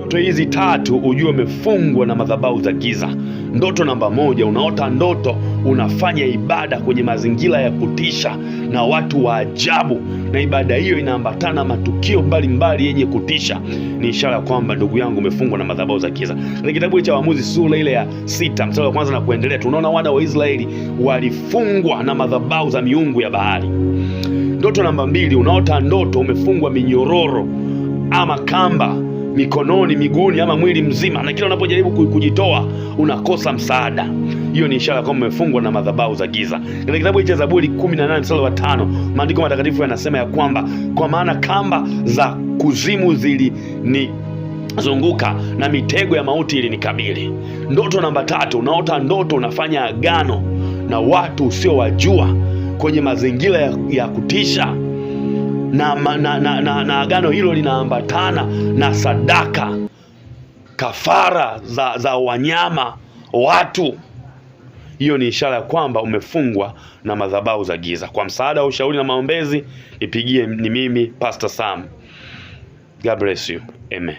ndoto hizi tatu ujue umefungwa na madhabahu za giza. Ndoto namba moja, unaota ndoto unafanya ibada kwenye mazingira ya kutisha na watu wa ajabu, na ibada hiyo inaambatana matukio mbalimbali yenye kutisha. Ni ishara kwamba ndugu yangu umefungwa na madhabahu za giza. Katika kitabu cha Waamuzi sura ile ya 6 mstari wa kwanza na kuendelea, tunaona wana wa Israeli walifungwa na madhabahu za miungu ya bahari. Ndoto namba mbili, unaota ndoto umefungwa minyororo ama kamba mikononi, miguuni ama mwili mzima, na kila unapojaribu kujitoa unakosa msaada. Hiyo ni ishara kwamba umefungwa na madhabahu za giza. Katika kitabu cha Zaburi 18 mstari wa 5, maandiko matakatifu yanasema ya kwamba kwa maana kamba za kuzimu zilinizunguka na mitego ya mauti ilinikabili. Ndoto namba tatu, unaota ndoto unafanya agano na watu usiowajua kwenye mazingira ya kutisha, na agano hilo linaambatana na sadaka, kafara za wanyama, watu. Hiyo ni ishara ya kwamba umefungwa na madhabahu za giza. Kwa msaada wa ushauri na maombezi nipigie, ni mimi Pastor Sam. God bless you. Amen.